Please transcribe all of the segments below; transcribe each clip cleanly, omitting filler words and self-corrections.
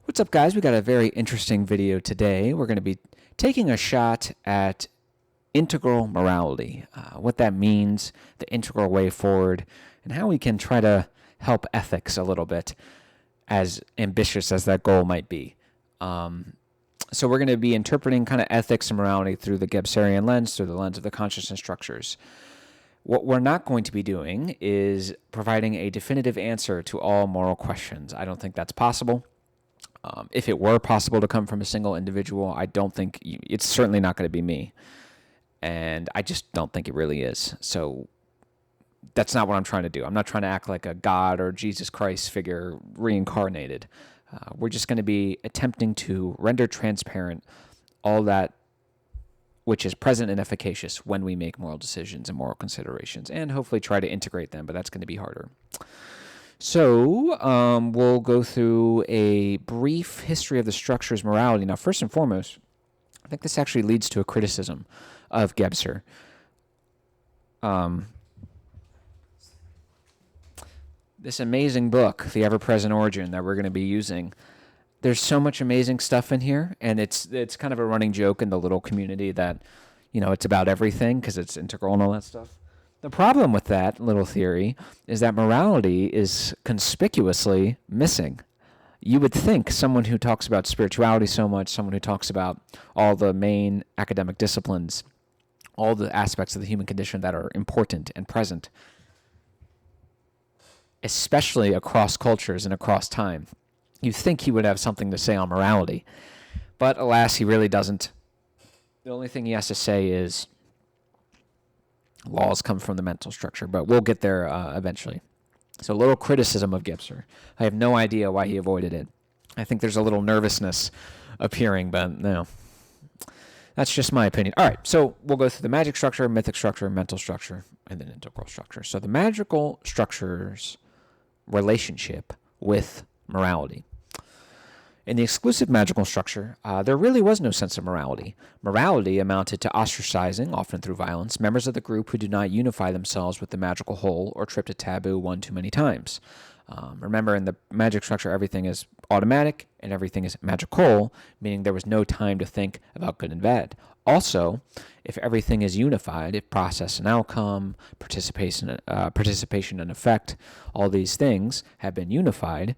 What's up, guys? We got a very interesting video today. We're going to be taking a shot at integral morality, what that means, the integral way forward, and how we can try to help ethics a little bit, as ambitious as that goal might be. So we're going to be interpreting kind of ethics and morality through the Gebserian lens, through the lens of the consciousness structures. What we're not going to be doing is providing a definitive answer to all moral questions. I don't think that's possible. If it were possible to come from a single individual, I don't think it's certainly not going to be me. And I just don't think it really is. So that's not what I'm trying to do. I'm not trying to act like a God or Jesus Christ figure reincarnated. We're just going to be attempting to render transparent all that which is present and efficacious when we make moral decisions and moral considerations, and hopefully try to integrate them, but that's going to be harder. So we'll go through a brief history of the structure's morality. Now, first and foremost, I think this actually leads to a criticism of Gebser. This amazing book, The Ever-Present Origin, that we're going to be using, there's so much amazing stuff in here, and it's kind of a running joke in the little community that, it's about everything because it's integral and all that stuff. The problem with that little theory is that morality is conspicuously missing. You would think someone who talks about spirituality so much, someone who talks about all the main academic disciplines, all the aspects of the human condition that are important and present, especially across cultures and across time, you'd think he would have something to say on morality. But alas, he really doesn't. The only thing he has to say is laws come from the mental structure, but we'll get there eventually. So a little criticism of Gebser. I have no idea why he avoided it. I think there's a little nervousness appearing, but no. That's just my opinion. All right, so we'll go through the magic structure, mythic structure, mental structure, and then integral structure. So the magical structure's relationship with morality. In the exclusive magical structure, there really was no sense of morality. Morality amounted to ostracizing, often through violence, members of the group who do not unify themselves with the magical whole or tripped a taboo one too many times. Remember, in the magic structure, everything is automatic and everything is magical, meaning there was no time to think about good and bad. Also, if everything is unified, if process and outcome, participation and effect, all these things have been unified,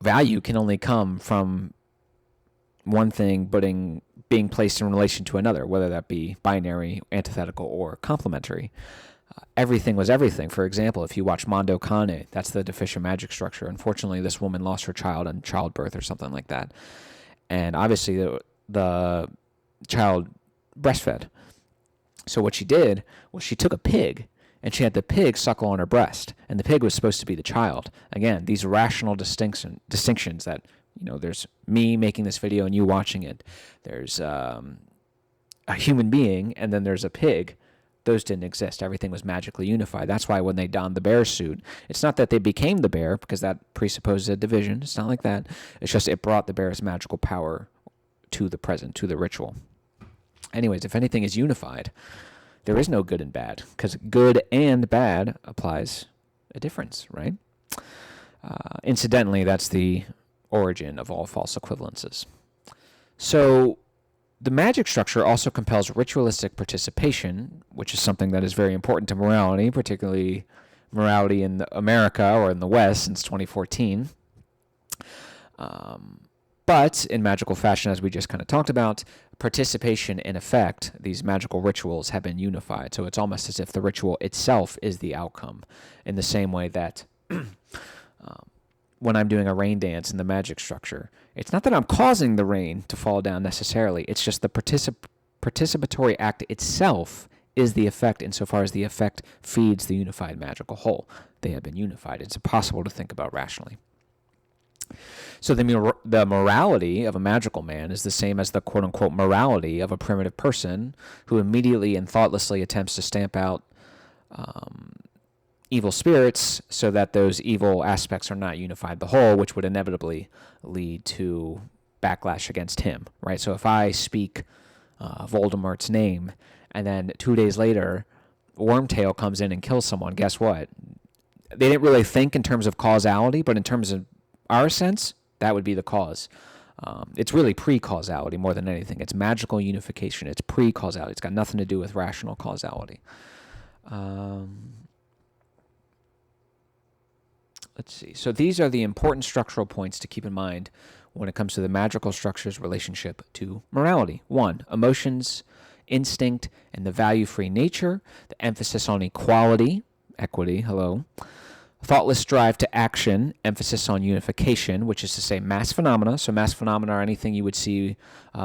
value can only come from one thing being placed in relation to another, whether that be binary, antithetical, or complementary. Everything was everything. For example, if you watch Mondo Kane, that's the deficient magic structure. Unfortunately, this woman lost her child in childbirth or something like that. And obviously, the child breastfed. So what she did was she took a pig, and she had the pig suckle on her breast, and the pig was supposed to be the child. Again, these rational distinctions that, there's me making this video and you watching it. There's a human being, and then there's a pig. Those didn't exist. Everything was magically unified. That's why when they donned the bear suit, it's not that they became the bear, because that presupposes a division. It's not like that. It's just it brought the bear's magical power to the present, to the ritual. Anyways, if anything is unified, there is no good and bad, because good and bad applies a difference, right? Incidentally, that's the origin of all false equivalences. So the magic structure also compels ritualistic participation, which is something that is very important to morality, particularly morality in America or in the West since 2014. But in magical fashion, as we just kind of talked about, participation in effect, these magical rituals have been unified. So it's almost as if the ritual itself is the outcome, in the same way that when I'm doing a rain dance in the magic structure, it's not that I'm causing the rain to fall down necessarily. It's just the participatory act itself is the effect, insofar as the effect feeds the unified magical whole. They have been unified. It's impossible to think about rationally. So the morality of a magical man is the same as the quote-unquote morality of a primitive person who immediately and thoughtlessly attempts to stamp out evil spirits so that those evil aspects are not unified the whole, which would inevitably lead to backlash against him, right? So if I speak Voldemort's name and then 2 days later Wormtail comes in and kills someone, guess what? They didn't really think in terms of causality, but in terms of our sense, that would be the cause. It's really pre-causality more than anything. It's magical unification. It's pre-causality. It's got nothing to do with rational causality. Let's see. So these are the important structural points to keep in mind when it comes to the magical structure's relationship to morality. 1, emotions, instinct, and the value-free nature. The emphasis on equality, equity, hello. Thoughtless drive to action, emphasis on unification, which is to say mass phenomena. So mass phenomena are anything you would see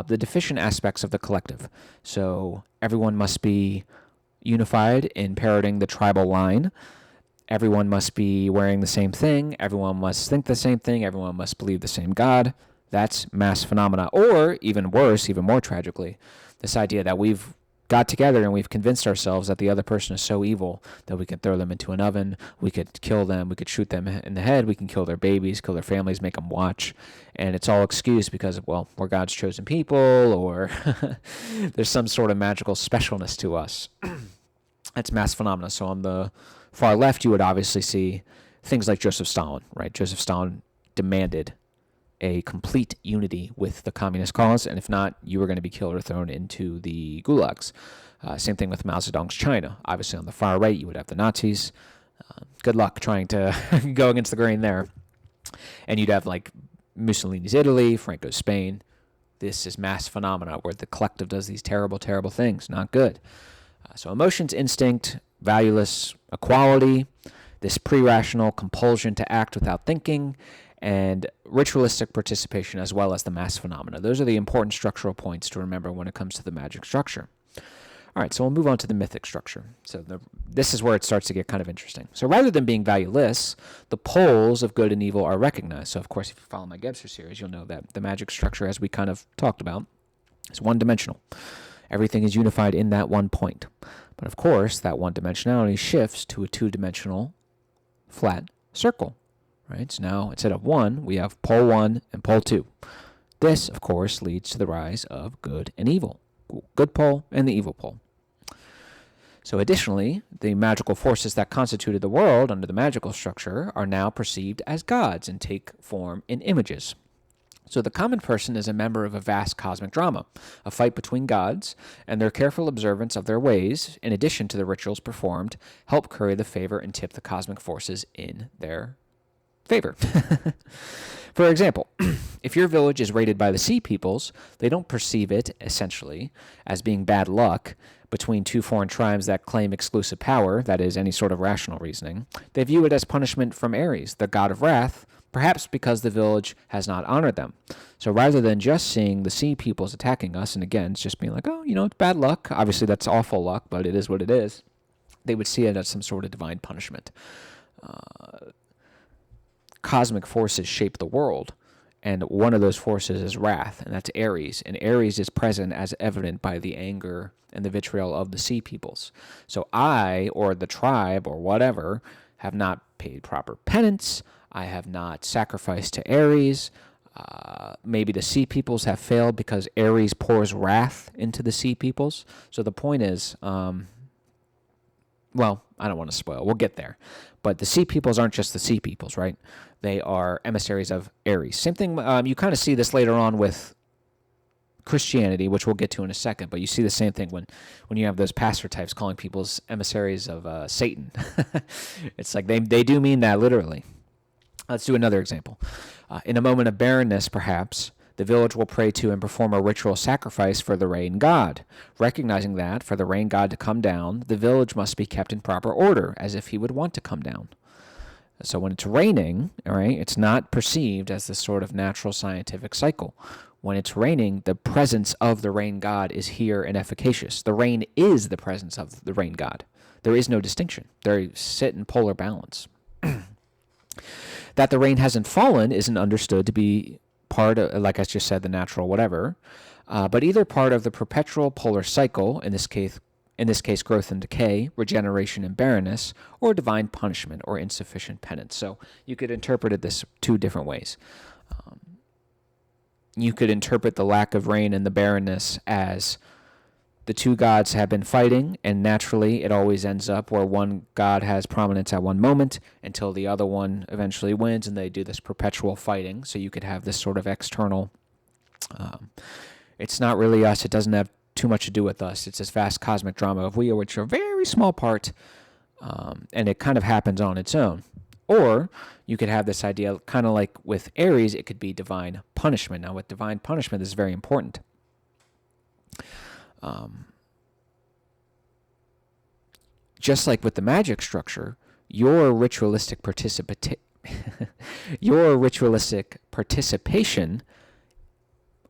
the deficient aspects of the collective. So everyone must be unified in parroting the tribal line. Everyone must be wearing the same thing. Everyone must think the same thing. Everyone must believe the same God. That's mass phenomena. Or, even worse, even more tragically, this idea that we've got together and we've convinced ourselves that the other person is so evil that we can throw them into an oven, we could kill them, we could shoot them in the head, we can kill their babies, kill their families, make them watch. And it's all excused because, well, we're God's chosen people, or there's some sort of magical specialness to us. That's mass phenomena. So on the far left, you would obviously see things like Joseph Stalin, right? Joseph Stalin demanded a complete unity with the communist cause, and if not, you were going to be killed or thrown into the gulags. Same thing with Mao Zedong's China. Obviously, on the far right, you would have the Nazis. Good luck trying to go against the grain there. And you'd have like Mussolini's Italy, Franco's Spain. This is mass phenomena where the collective does these terrible, terrible things. Not good. So emotions, instinct, valueless equality, this pre-rational compulsion to act without thinking, and ritualistic participation, as well as the mass phenomena. Those are the important structural points to remember when it comes to the magic structure. All right, so we'll move on to the mythic structure. So this is where it starts to get kind of interesting. So rather than being valueless, the poles of good and evil are recognized. So, of course, if you follow my Gebser series, you'll know that the magic structure, as we kind of talked about, is one-dimensional. Everything is unified in that one point. But, of course, that one-dimensionality shifts to a two-dimensional flat circle. Right? So now, instead of 1, we have pole 1 and pole 2. This, of course, leads to the rise of good and evil. Good pole and the evil pole. So additionally, the magical forces that constituted the world under the magical structure are now perceived as gods and take form in images. So the common person is a member of a vast cosmic drama, a fight between gods, and their careful observance of their ways, in addition to the rituals performed, help curry the favor and tip the cosmic forces in their favor. For example, if your village is raided by the sea peoples, they don't perceive it, essentially, as being bad luck between two foreign tribes that claim exclusive power, that is, any sort of rational reasoning. They view it as punishment from Ares, the god of wrath, perhaps because the village has not honored them. So rather than just seeing the sea peoples attacking us, and again, it's just being like, oh, it's bad luck. Obviously, that's awful luck, but it is what it is. They would see it as some sort of divine punishment. Cosmic forces shape the world, and one of those forces is wrath, and that's Ares. And Ares is present as evident by the anger and the vitriol of the sea peoples. So I, or the tribe, or whatever, have not paid proper penance. I have not sacrificed to Ares. Maybe the sea peoples have failed because Ares pours wrath into the sea peoples. So the point is, well, I don't want to spoil. We'll get there. But the sea peoples aren't just the sea peoples, right? They are emissaries of Ares. Same thing, you kind of see this later on with Christianity, which we'll get to in a second, but you see the same thing when you have those pastor types calling people emissaries of Satan. It's like they do mean that literally. Let's do another example. In a moment of barrenness, perhaps, the village will pray to and perform a ritual sacrifice for the rain god, recognizing that, for the rain god to come down, the village must be kept in proper order, as if he would want to come down. So when it's raining, all right, it's not perceived as this sort of natural scientific cycle. When it's raining, the presence of the rain god is here and efficacious. The rain is the presence of the rain god. There is no distinction. They sit in polar balance. That the rain hasn't fallen isn't understood to be part of, like I just said, the natural whatever, but either part of the perpetual polar cycle, in this case, growth and decay, regeneration and barrenness, or divine punishment or insufficient penance. So you could interpret it this two different ways. You could interpret the lack of rain and the barrenness as the two gods have been fighting, and naturally it always ends up where one god has prominence at one moment until the other one eventually wins, and they do this perpetual fighting. So you could have this sort of external, it's not really us, it doesn't have too much to do with us. It's this vast cosmic drama of we, which are a very small part, and it kind of happens on its own. Or you could have this idea, kind of like with Aries, it could be divine punishment. Now, with divine punishment, this is very important. Just like with the magic structure, your ritualistic participation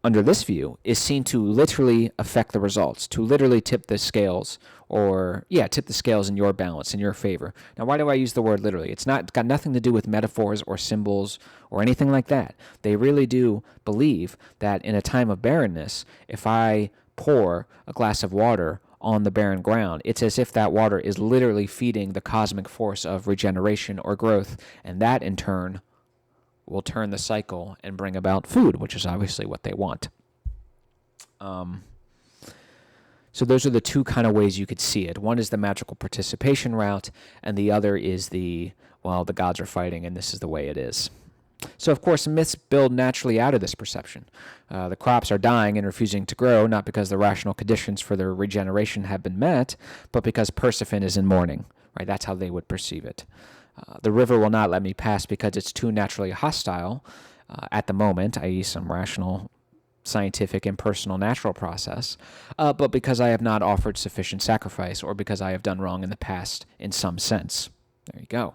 under this view is seen to literally affect the results, to literally tip the scales, tip the scales in your balance, in your favor. Now, why do I use the word literally? It's got nothing to do with metaphors or symbols or anything like that. They really do believe that in a time of barrenness, if I pour a glass of water on the barren ground, it's as if that water is literally feeding the cosmic force of regeneration or growth, and that in turn will turn the cycle and bring about food, which is obviously what they want. So those are the two kind of ways you could see it. One is the magical participation route, and the other is the gods are fighting, and this is the way it is. So, of course, myths build naturally out of this perception. The crops are dying and refusing to grow, not because the rational conditions for their regeneration have been met, but because Persephone is in mourning. Right? That's how they would perceive it. The river will not let me pass because it's too naturally hostile at the moment, i.e. some rational, scientific, impersonal, natural process, but because I have not offered sufficient sacrifice or because I have done wrong in the past in some sense. There you go.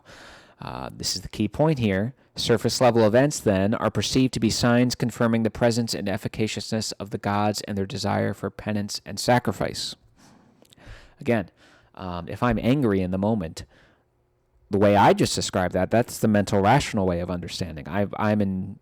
This is the key point here. Surface-level events, then, are perceived to be signs confirming the presence and efficaciousness of the gods and their desire for penance and sacrifice. Again, if I'm angry in the moment, the way I just described that's the mental, rational way of understanding. I'm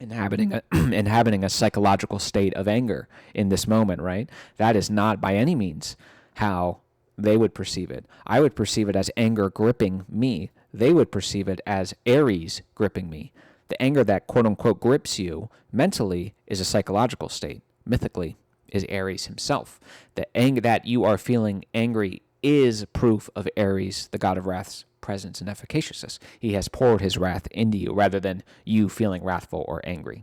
inhabiting a psychological state of anger in this moment, right? That is not by any means how they would perceive it. I would perceive it as anger gripping me. They would perceive it as Aries gripping me. The anger that quote-unquote grips you mentally is a psychological state. Mythically is Aries himself. The anger that you are feeling angry is proof of Aries, the god of wrath's presence and efficaciousness. He has poured his wrath into you rather than you feeling wrathful or angry.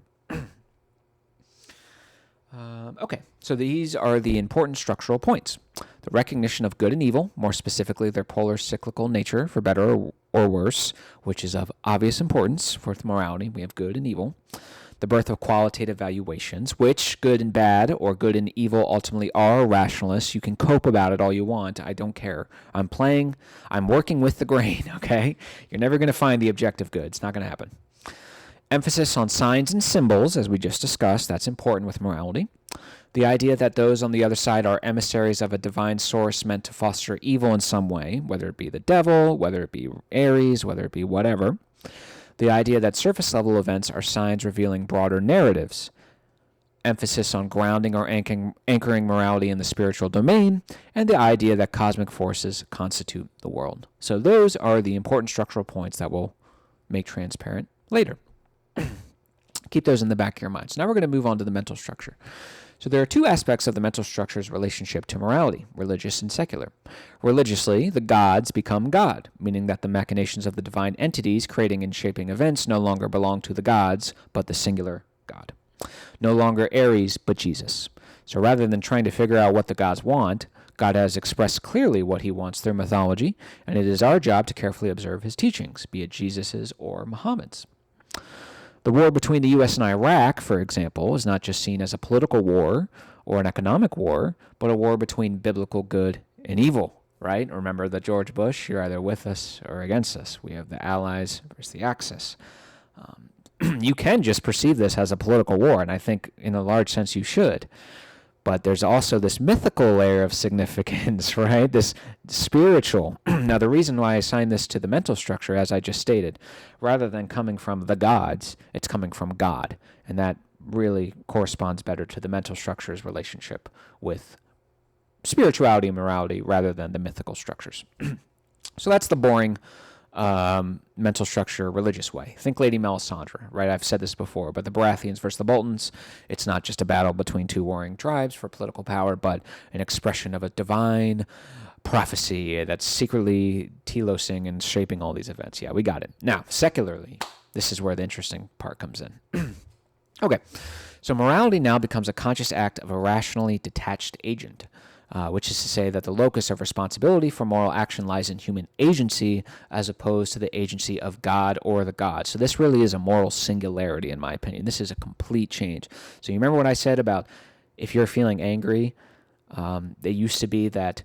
Okay, so these are the important structural points. The recognition of good and evil, more specifically their polar cyclical nature, for better or worse, which is of obvious importance for morality. We have good and evil. The birth of qualitative valuations, which good and bad or good and evil ultimately are rationalists. You can cope about it all you want. I don't care. I'm working with the grain, okay? You're never going to find the objective good. It's not going to happen. Emphasis on signs and symbols, as we just discussed, that's important with morality. The idea that those on the other side are emissaries of a divine source meant to foster evil in some way, whether it be the devil, whether it be Aries, whether it be whatever. The idea that surface-level events are signs revealing broader narratives. Emphasis on grounding or anchoring morality in the spiritual domain, and the idea that cosmic forces constitute the world. So those are the important structural points that we'll make transparent later. Keep those in the back of your mind. So now we're going to move on to the mental structure. So there are two aspects of the mental structure's relationship to morality, religious and secular. Religiously, the gods become God, meaning that the machinations of the divine entities creating and shaping events no longer belong to the gods, but the singular God. No longer Aries, but Jesus. So rather than trying to figure out what the gods want, God has expressed clearly what he wants through mythology, and it is our job to carefully observe his teachings, be it Jesus's or Muhammad's. The war between the U.S. and Iraq, for example, is not just seen as a political war or an economic war, but a war between biblical good and evil, right? Remember the George Bush, you're either with us or against us. We have the Allies versus the Axis. You can just perceive this as a political war, and I think in a large sense you should. But there's also this mythical layer of significance, right? This spiritual. Now, the reason why I assign this to the mental structure, as I just stated, rather than coming from the gods, it's coming from God. And that really corresponds better to the mental structure's relationship with spirituality and morality rather than the mythical structures. So that's the boring mental structure religious way. Think Lady Melisandre, right? I've said this before, but the Baratheons versus the Boltons, it's not just a battle between two warring tribes for political power, but an expression of a divine prophecy that's secretly telosing and shaping all these events. Yeah, we got it. Now, secularly, this is where the interesting part comes in. Okay, so morality now becomes a conscious act of a rationally detached agent, which is to say that the locus of responsibility for moral action lies in human agency as opposed to the agency of God or the gods. So this really is a moral singularity, in my opinion. This is a complete change. So you remember what I said about if you're feeling angry, it used to be that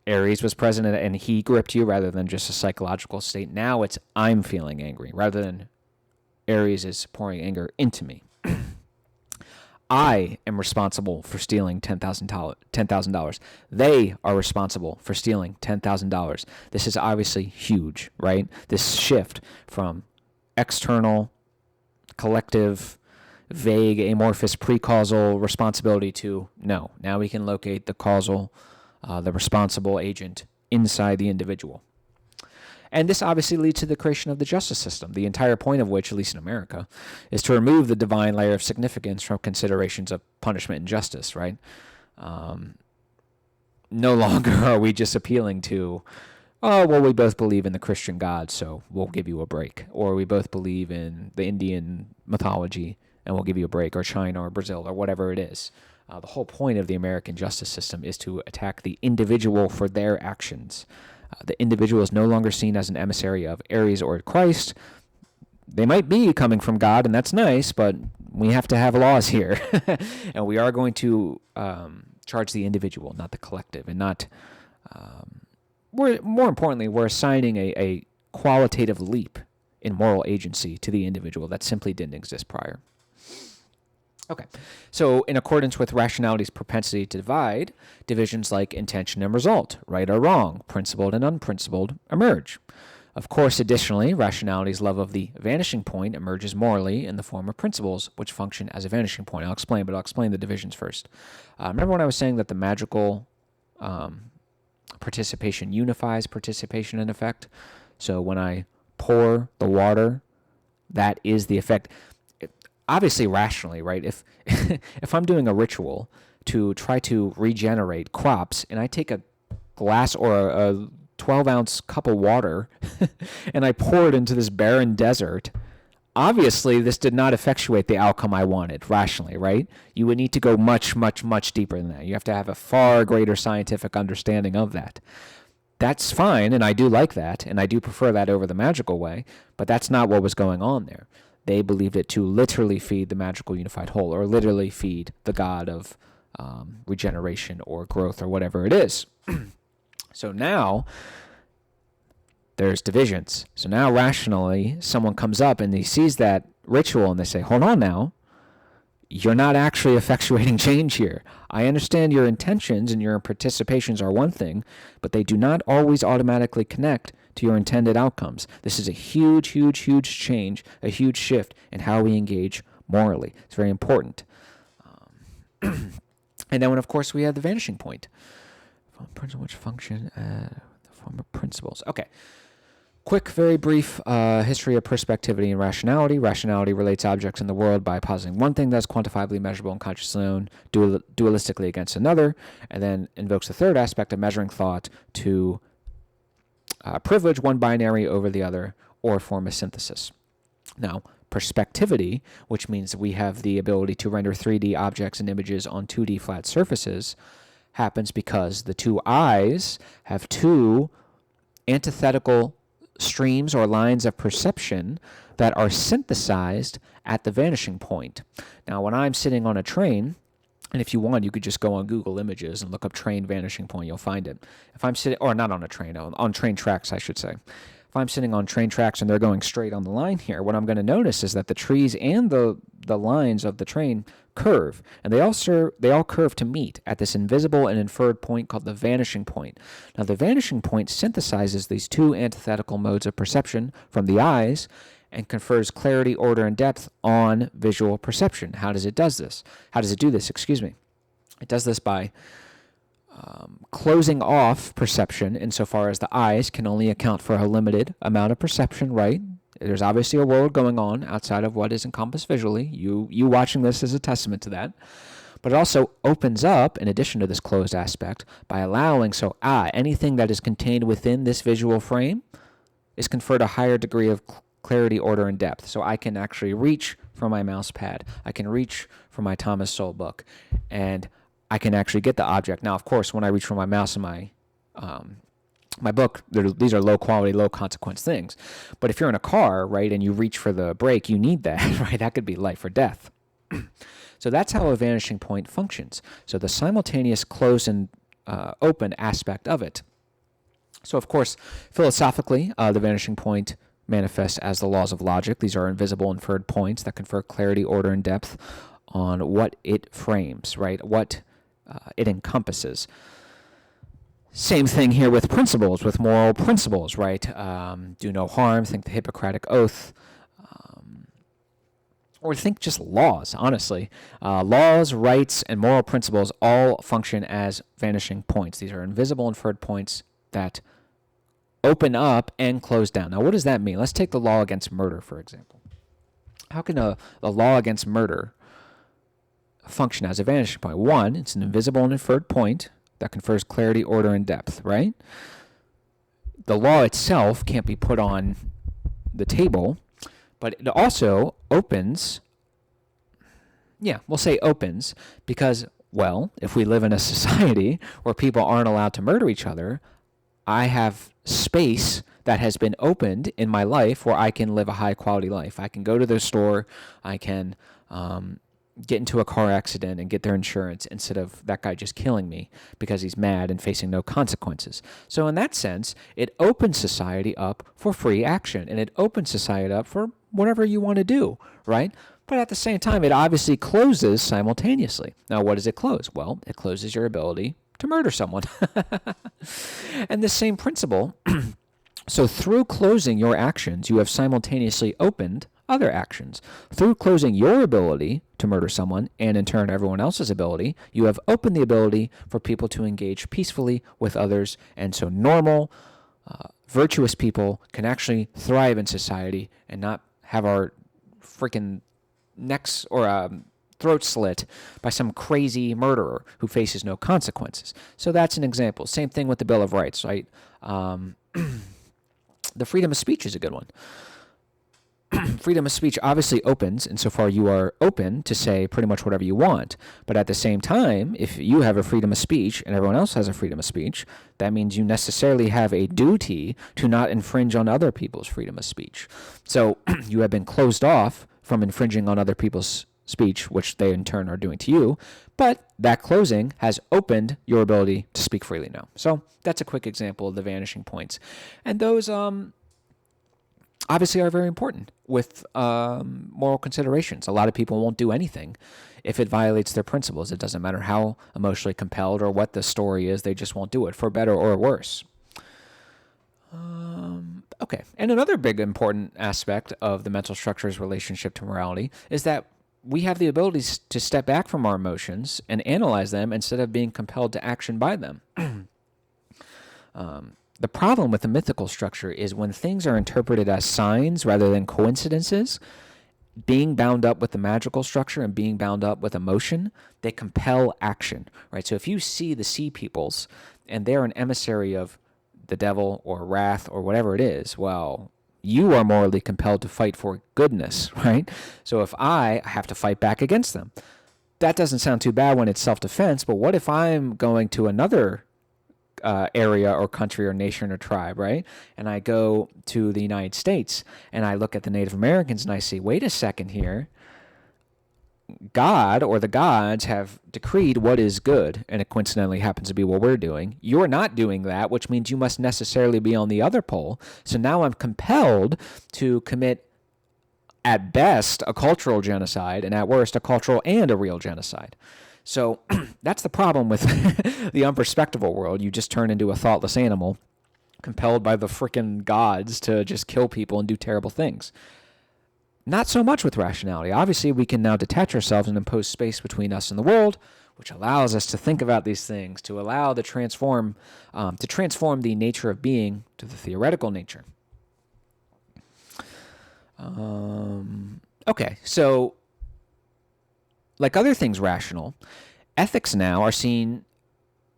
Aries was present and he gripped you rather than just a psychological state. Now it's I'm feeling angry rather than Aries is pouring anger into me. I am responsible for stealing $10,000. They are responsible for stealing $10,000. This is obviously huge, right? This shift from external, collective, vague, amorphous, pre-causal responsibility to no. Now we can locate the causal, the responsible agent inside the individual. And this obviously leads to the creation of the justice system, the entire point of which, at least in America, is to remove the divine layer of significance from considerations of punishment and justice, right? No longer are we just appealing to, oh, well, we both believe in the Christian God, so we'll give you a break. Or we both believe in the Indian mythology, and we'll give you a break, or China or Brazil or whatever it is. The whole point of the American justice system is to attack the individual for their actions. The individual is no longer seen as an emissary of Aries or Christ. They might be coming from God, and that's nice, but we have to have laws here. And we are going to charge the individual, not the collective. And not, more importantly, we're assigning a qualitative leap in moral agency to the individual that simply didn't exist prior. Okay, so in accordance with rationality's propensity to divide, divisions like intention and result, right or wrong, principled and unprincipled, emerge. Of course, additionally, rationality's love of the vanishing point emerges morally in the form of principles, which function as a vanishing point. I'll explain the divisions first. Remember when I was saying that the magical participation unifies participation and effect? So when I pour the water, that is the effect. Obviously, rationally, right? If if I'm doing a ritual to try to regenerate crops, and I take a glass or a 12-ounce cup of water, and I pour it into this barren desert, obviously this did not effectuate the outcome I wanted, rationally, right? You would need to go much, much, much deeper than that. You have to have a far greater scientific understanding of that. That's fine, and I do like that, and I do prefer that over the magical way, but that's not what was going on there. They believed it to literally feed the magical unified whole, or literally feed the god of regeneration or growth or whatever it is. So now there's divisions. So now rationally, someone comes up and he sees that ritual and they say, hold on now, you're not actually effectuating change here. I understand your intentions and your participations are one thing, but they do not always automatically connect to your intended outcomes. This is a huge, huge, huge change, a huge shift in how we engage morally. It's very important. And then, of course, we have the vanishing point, which function the form of principles. Okay. Quick, very brief history of perspectivity and rationality. Rationality relates objects in the world by positing one thing that's quantifiably measurable and consciously known dualistically against another, and then invokes the third aspect of measuring thought to privilege one binary over the other or form a synthesis. Now, perspectivity, which means we have the ability to render 3D objects and images on 2D flat surfaces, happens because the two eyes have two antithetical streams or lines of perception that are synthesized at the vanishing point. Now, when I'm sitting on a train, and if you want, you could just go on Google Images and look up train vanishing point. You'll find it. If I'm sitting, or not on a train, on train tracks, I should say. If I'm sitting on train tracks and they're going straight on the line here, what I'm going to notice is that the trees and the lines of the train curve, and they all curve to meet at this invisible and inferred point called the vanishing point. Now, the vanishing point synthesizes these two antithetical modes of perception from the eyes and confers clarity, order, and depth on visual perception. How does it do this? It does this by closing off perception insofar as the eyes can only account for a limited amount of perception, right? There's obviously a world going on outside of what is encompassed visually. You watching this is a testament to that. But it also opens up, in addition to this closed aspect, by allowing anything that is contained within this visual frame is conferred a higher degree of clarity, order, and depth. So I can actually reach for my mouse pad. I can reach for my Thomas Sowell book, and I can actually get the object. Now, of course, when I reach for my mouse and my book, these are low quality, low consequence things. But if you're in a car, right, and you reach for the brake, you need that, right? That could be life or death. So that's how a vanishing point functions. So the simultaneous close and open aspect of it. So, of course, philosophically, the vanishing point manifests as the laws of logic. These are invisible inferred points that confer clarity, order, and depth on what it frames, right? What it encompasses. Same thing here with principles, with moral principles, right? Do no harm, think the Hippocratic Oath, or think just laws, honestly. Laws, rights, and moral principles all function as vanishing points. These are invisible inferred points that open up and close down. Now, what does that mean? Let's take the law against murder, for example. How can a law against murder function as a vanishing point? One, it's an invisible and inferred point that confers clarity, order, and depth, right? The law itself can't be put on the table, but it also opens, we'll say opens, because, well, if we live in a society where people aren't allowed to murder each other, I have space that has been opened in my life where I can live a high-quality life. I can go to the store, I can get into a car accident and get their insurance instead of that guy just killing me because he's mad and facing no consequences. So in that sense, it opens society up for free action, and it opens society up for whatever you want to do, right? But at the same time, it obviously closes simultaneously. Now, what does it close? Well, it closes your ability to murder someone. And the same principle, so through closing your actions, you have simultaneously opened other actions. Through closing your ability to murder someone, and in turn everyone else's ability, you have opened the ability for people to engage peacefully with others. And so normal, virtuous people can actually thrive in society and not have our freaking necks or throat slit by some crazy murderer who faces no consequences. So that's an example. Same thing with the Bill of Rights, right? The freedom of speech is a good one. Freedom of speech obviously opens insofar you are open to say pretty much whatever you want. But at the same time, if you have a freedom of speech and everyone else has a freedom of speech, that means you necessarily have a duty to not infringe on other people's freedom of speech. So you have been closed off from infringing on other people's speech, which they in turn are doing to you, but that closing has opened your ability to speak freely now. So that's a quick example of the vanishing points. And those obviously are very important with moral considerations. A lot of people won't do anything if it violates their principles. It doesn't matter how emotionally compelled or what the story is, they just won't do it, for better or worse. Okay, and another big important aspect of the mental structure's relationship to morality is that we have the ability to step back from our emotions and analyze them instead of being compelled to action by them. The problem with the mythical structure is when things are interpreted as signs rather than coincidences, being bound up with the magical structure and being bound up with emotion, they compel action, right? So if you see the sea peoples and they're an emissary of the devil or wrath or whatever it is, well, you are morally compelled to fight for goodness, right? So if I have to fight back against them, that doesn't sound too bad when it's self-defense, but what if I'm going to another area or country or nation or tribe, right? And I go to the United States and I look at the Native Americans and I see, wait a second here, God or the gods have decreed what is good, and it coincidentally happens to be what we're doing. You're not doing that, which means you must necessarily be on the other pole. So now I'm compelled to commit, at best, a cultural genocide, and at worst, a cultural and a real genocide. So that's the problem with the unperspectable world. You just turn into a thoughtless animal, compelled by the frickin' gods to just kill people and do terrible things. Not so much with rationality. Obviously, we can now detach ourselves and impose space between us and the world, which allows us to think about these things, to allow the transform the nature of being to the theoretical nature. Okay, so like other things rational, ethics now are seen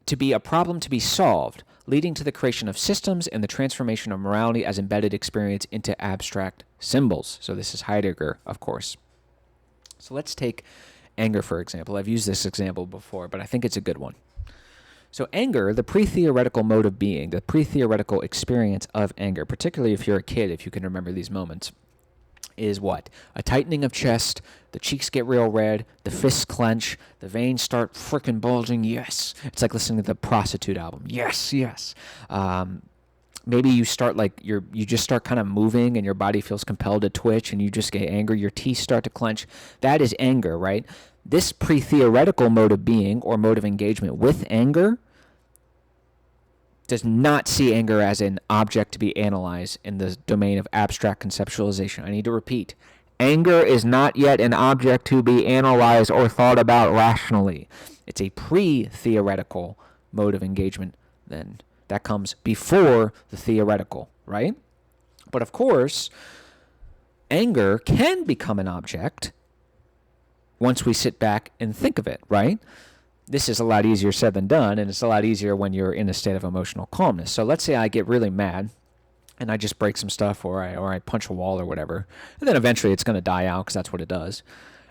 to be a problem to be solved, leading to the creation of systems and the transformation of morality as embedded experience into abstract symbols. So this is Heidegger, of course. So let's take anger, for example. I've used this example before, but I think it's a good one. So anger, the pre-theoretical mode of being, the pre-theoretical experience of anger, particularly if you're a kid, if you can remember these moments, is what? A tightening of chest, the cheeks get real red, the fists clench, the veins start frickin' bulging. Yes. It's like listening to the Prostitute album. Yes, yes. Maybe you start you just start kind of moving and your body feels compelled to twitch and you just get angry. Your teeth start to clench. That is anger, right? This pre-theoretical mode of being or mode of engagement with anger does not see anger as an object to be analyzed in the domain of abstract conceptualization. I need to repeat. Anger is not yet an object to be analyzed or thought about rationally. It's a pre-theoretical mode of engagement then. That comes before the theoretical, right? But of course, anger can become an object once we sit back and think of it, right? This is a lot easier said than done, and it's a lot easier when you're in a state of emotional calmness. So let's say I get really mad, and I just break some stuff, or I punch a wall or whatever, and then eventually it's going to die out because that's what it does.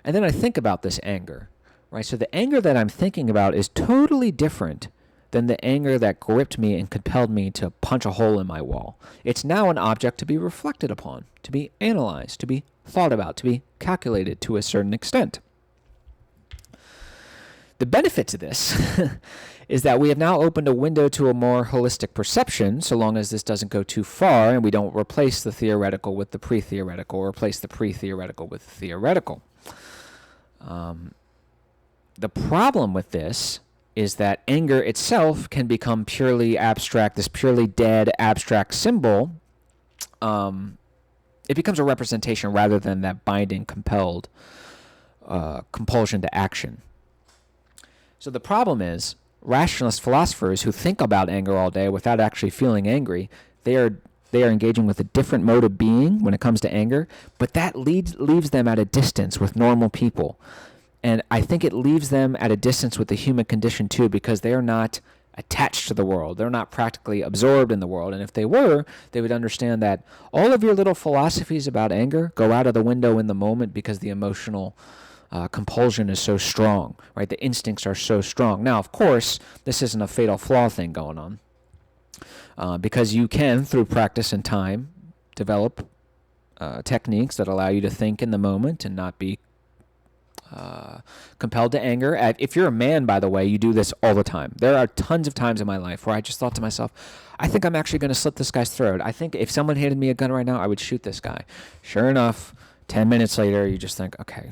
And then I think about this anger, right? So the anger that I'm thinking about is totally different than the anger that gripped me and compelled me to punch a hole in my wall. It's now an object to be reflected upon, to be analyzed, to be thought about, to be calculated to a certain extent. The benefit to this is that we have now opened a window to a more holistic perception, so long as this doesn't go too far and we don't replace the theoretical with the pre-theoretical or replace the pre-theoretical with the theoretical. The problem with this is that anger itself can become purely abstract, this purely dead abstract symbol. It becomes a representation rather than that binding, compelled compulsion to action. So the problem is, rationalist philosophers who think about anger all day without actually feeling angry, they are engaging with a different mode of being when it comes to anger, but that leaves them at a distance with normal people. And I think it leaves them at a distance with the human condition too, because they are not attached to the world. They're not practically absorbed in the world. And if they were, they would understand that all of your little philosophies about anger go out of the window in the moment because the emotional compulsion is so strong, right? The instincts are so strong. Now, of course, this isn't a fatal flaw thing going on, because you can, through practice and time, develop techniques that allow you to think in the moment and not be compelled to anger. If you're a man, by the way, you do this all the time. There are tons of times in my life where I just thought to myself, I think I'm actually going to slit this guy's throat. I think if someone handed me a gun right now, I would shoot this guy. Sure enough, 10 minutes later, you just think, okay,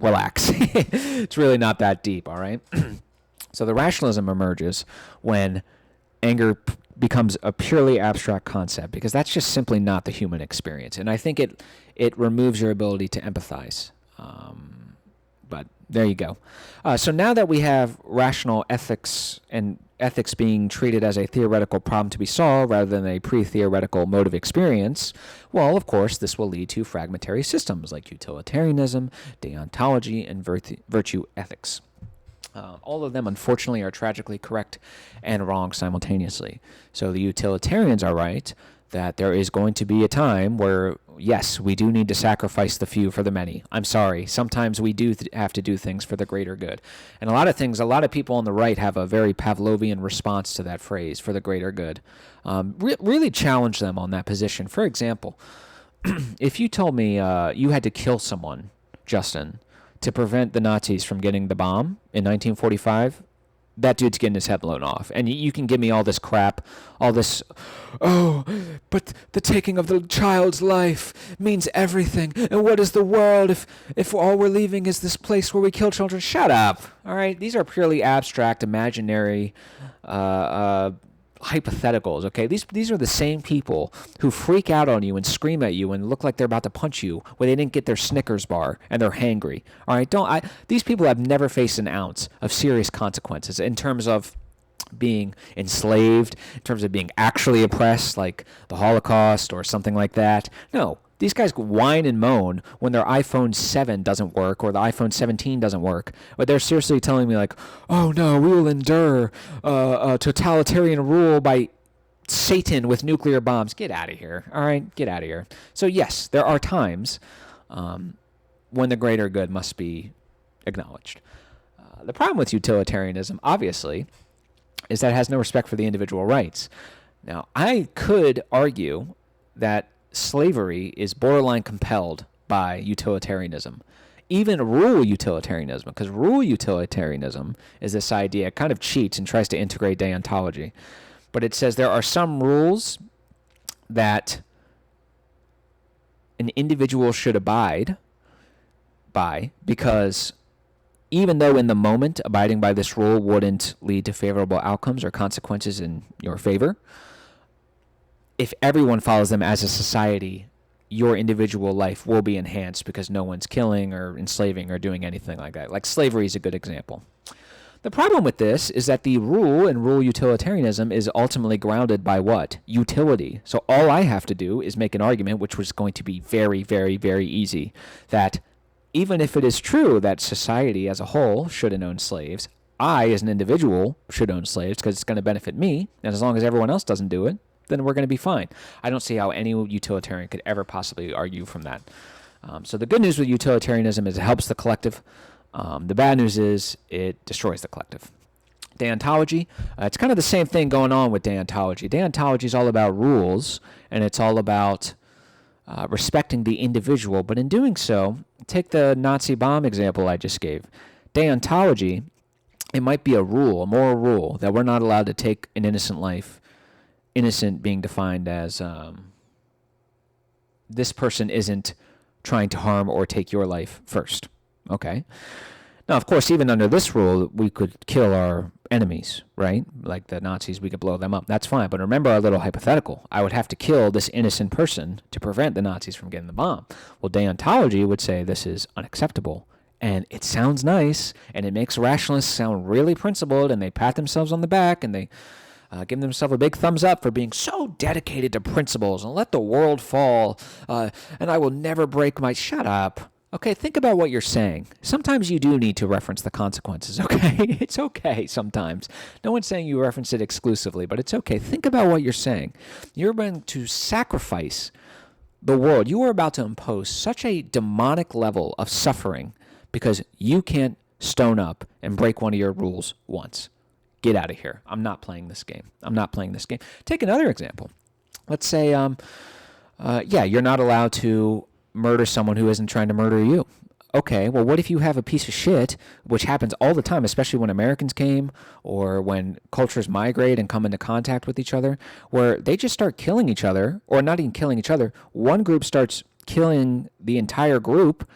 relax. It's really not that deep, all right? So the rationalism emerges when anger becomes a purely abstract concept, because that's just simply not the human experience. And I think it removes your ability to empathize. But there you go. So now that we have rational ethics and ethics being treated as a theoretical problem to be solved rather than a pre-theoretical mode of experience, well, of course, this will lead to fragmentary systems like utilitarianism, deontology, and virtue ethics. All of them, unfortunately, are tragically correct and wrong simultaneously. So the utilitarians are right that there is going to be a time where, yes, we do need to sacrifice the few for the many. I'm sorry. Sometimes we do have to do things for the greater good. And a lot of people on the right have a very Pavlovian response to that phrase, for the greater good. Really challenge them on that position. For example, if you told me you had to kill someone, Justin, to prevent the Nazis from getting the bomb in 1945, that dude's getting his head blown off. And you can give me all this crap, all this, but the taking of the child's life means everything. And what is the world if all we're leaving is this place where we kill children? Shut up. All right? These are purely abstract, imaginary hypotheticals, okay? These are the same people who freak out on you and scream at you and look like they're about to punch you when they didn't get their Snickers bar and they're hangry. All right, these people have never faced an ounce of serious consequences in terms of being enslaved, in terms of being actually oppressed, like the Holocaust or something like that. No. These guys whine and moan when their iPhone 7 doesn't work or the iPhone 17 doesn't work. But they're seriously telling me like, oh no, we will endure a totalitarian rule by Satan with nuclear bombs. Get out of here. All right, get out of here. So yes, there are times when the greater good must be acknowledged. The problem with utilitarianism, obviously, is that it has no respect for the individual rights. Now, I could argue that slavery is borderline compelled by utilitarianism, even rule utilitarianism, because rule utilitarianism is this idea, it kind of cheats and tries to integrate deontology, but it says there are some rules that an individual should abide by because even though in the moment abiding by this rule wouldn't lead to favorable outcomes or consequences in your favor, if everyone follows them as a society, your individual life will be enhanced because no one's killing or enslaving or doing anything like that. Like slavery is a good example. The problem with this is that the rule and rule utilitarianism is ultimately grounded by what? Utility. So all I have to do is make an argument, which was going to be very, very, very easy, that even if it is true that society as a whole shouldn't own slaves, I as an individual should own slaves because it's going to benefit me, and as long as everyone else doesn't do it, then we're going to be fine. I don't see how any utilitarian could ever possibly argue from that. So the good news with utilitarianism is it helps the collective. The bad news is it destroys the collective. Deontology, it's kind of the same thing going on with deontology. Deontology is all about rules, and it's all about respecting the individual. But in doing so, take the Nazi bomb example I just gave. Deontology, it might be a rule, a moral rule, that we're not allowed to take an innocent life. Innocent being defined as this person isn't trying to harm or take your life first. Okay. Now, of course, even under this rule, we could kill our enemies, right? Like the Nazis, we could blow them up. That's fine. But remember our little hypothetical. I would have to kill this innocent person to prevent the Nazis from getting the bomb. Well, deontology would say this is unacceptable. And it sounds nice, and it makes rationalists sound really principled, and they pat themselves on the back, and they give themselves a big thumbs up for being so dedicated to principles and let the world fall, and I will never break my... Shut up. Okay, think about what you're saying. Sometimes you do need to reference the consequences, okay? It's okay sometimes. No one's saying you reference it exclusively, but it's okay. Think about what you're saying. You're going to sacrifice the world. You are about to impose such a demonic level of suffering because you can't stone up and break one of your rules once. Get out of here. I'm not playing this game. I'm not playing this game. Take another example. Let's say, you're not allowed to murder someone who isn't trying to murder you. Okay, well, what if you have a piece of shit, which happens all the time, especially when Americans came or when cultures migrate and come into contact with each other, where they just start killing each other, or not even killing each other. One group starts killing the entire group,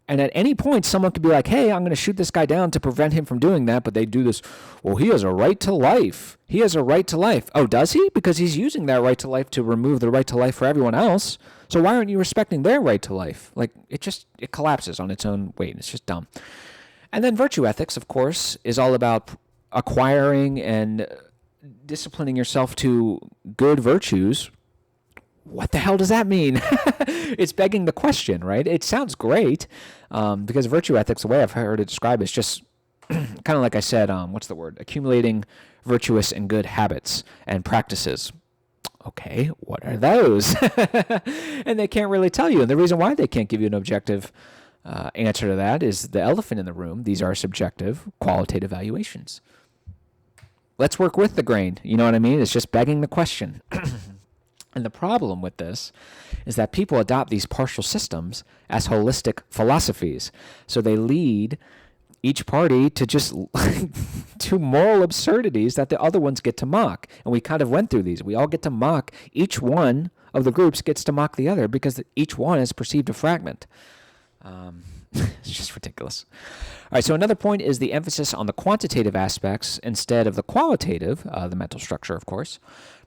and at any point, someone could be like, hey, I'm going to shoot this guy down to prevent him from doing that, but they do this, well, he has a right to life. He has a right to life. Oh, does he? Because he's using that right to life to remove the right to life for everyone else. So why aren't you respecting their right to life? Like, it collapses on its own weight. It's just dumb. And then virtue ethics, of course, is all about acquiring and disciplining yourself to good virtues. What the hell does that mean? It's begging the question, right? It sounds great because virtue ethics, the way I've heard it described, is just kind of like I said, accumulating virtuous and good habits and practices. Okay, what are those? And they can't really tell you. And the reason why they can't give you an objective answer to that is the elephant in the room. These are subjective, qualitative evaluations. Let's work with the grain. You know what I mean? It's just begging the question. And the problem with this is that people adopt these partial systems as holistic philosophies. So they lead each party to just to moral absurdities that the other ones get to mock. And we kind of went through these. We all get to mock. Each one of the groups gets to mock the other because each one has perceived a fragment. It's just ridiculous. All right, so another point is the emphasis on the quantitative aspects instead of the qualitative, the mental structure, of course,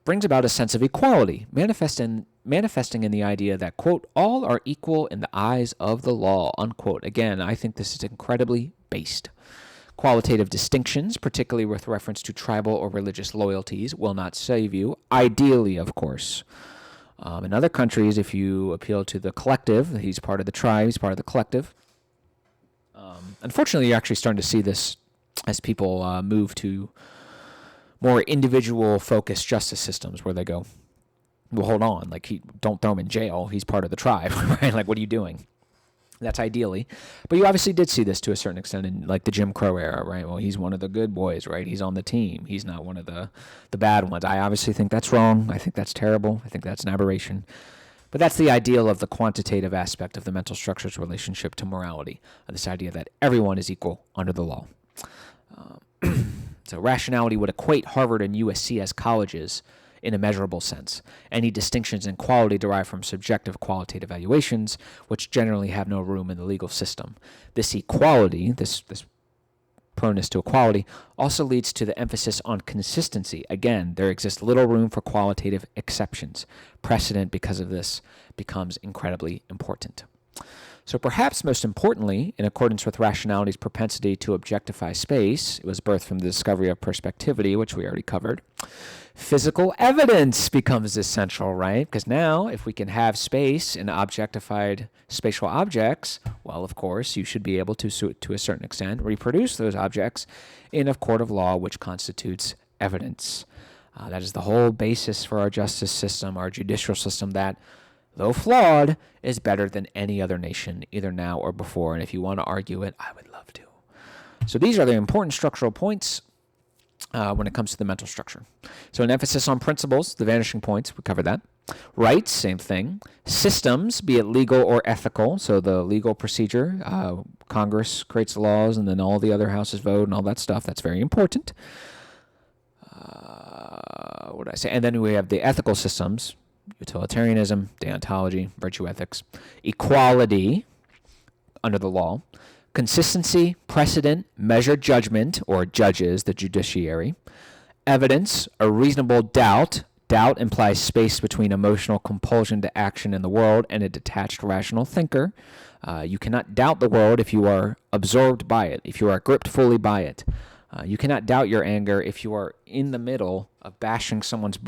brings about a sense of equality, manifesting in the idea that, quote, all are equal in the eyes of the law, unquote. Again, I think this is incredibly based. Qualitative distinctions, particularly with reference to tribal or religious loyalties, will not save you, ideally, of course. In other countries, if you appeal to the collective, he's part of the tribe, he's part of the collective. Unfortunately, you're actually starting to see this as people move to more individual-focused justice systems where they go, well, hold on, like, don't throw him in jail. He's part of the tribe, right? Like, what are you doing? That's ideally. But you obviously did see this to a certain extent in, like, the Jim Crow era, right? Well, he's one of the good boys, right? He's on the team. He's not one of the bad ones. I obviously think that's wrong. I think that's terrible. I think that's an aberration. But that's the ideal of the quantitative aspect of the mental structure's relationship to morality, this idea that everyone is equal under the law. So rationality would equate Harvard and USC as colleges in a measurable sense. Any distinctions in quality derive from subjective qualitative evaluations, which generally have no room in the legal system. This equality, this proneness to equality, also leads to the emphasis on consistency. Again, there exists little room for qualitative exceptions. Precedent, because of this, becomes incredibly important. So perhaps most importantly, in accordance with rationality's propensity to objectify space, it was birthed from the discovery of perspectivity, which we already covered, physical evidence becomes essential, right? Because now, if we can have space and objectified spatial objects, well, of course, you should be able to a certain extent, reproduce those objects in a court of law, which constitutes evidence. That is the whole basis for our justice system, our judicial system, that, though flawed, is better than any other nation, either now or before. And if you want to argue it, I would love to. So these are the important structural points when it comes to the mental structure. So an emphasis on principles, the vanishing points, we covered that. Rights, same thing. Systems, be it legal or ethical, so the legal procedure, Congress creates the laws and then all the other houses vote and all that stuff. That's very important. What did I say? And then we have the ethical systems, utilitarianism, deontology, virtue ethics, equality under the law, consistency, precedent, measured judgment, or judges, the judiciary, evidence, a reasonable doubt. Doubt implies space between emotional compulsion to action in the world and a detached rational thinker. You cannot doubt the world if you are absorbed by it, if you are gripped fully by it. You cannot doubt your anger if you are in the middle of bashing someone's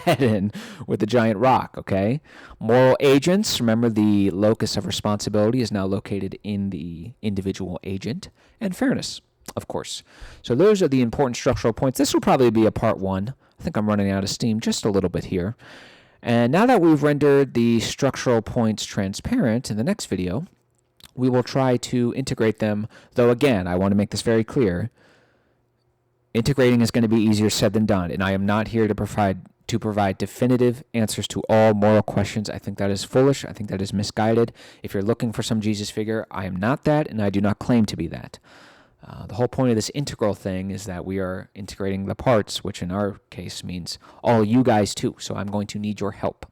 head in with a giant rock, okay? Moral agents, remember the locus of responsibility is now located in the individual agent. And fairness, of course. So those are the important structural points. This will probably be a part one. I think I'm running out of steam just a little bit here. And now that we've rendered the structural points transparent, in the next video, we will try to integrate them, though again, I want to make this very clear. Integrating is going to be easier said than done, and I am not here to provide definitive answers to all moral questions. I think that is foolish. I think that is misguided. If you're looking for some Jesus figure, I am not that, and I do not claim to be that. The whole point of this integral thing is that we are integrating the parts, which in our case means all you guys too, so I'm going to need your help.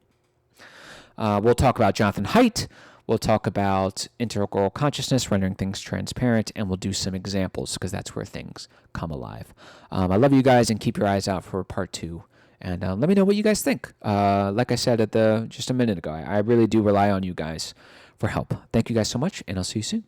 We'll talk about Jonathan Haidt. We'll talk about integral consciousness, rendering things transparent, and we'll do some examples because that's where things come alive. I love you guys, and keep your eyes out for part 2. And let me know what you guys think. Like I said just a minute ago, I really do rely on you guys for help. Thank you guys so much, and I'll see you soon.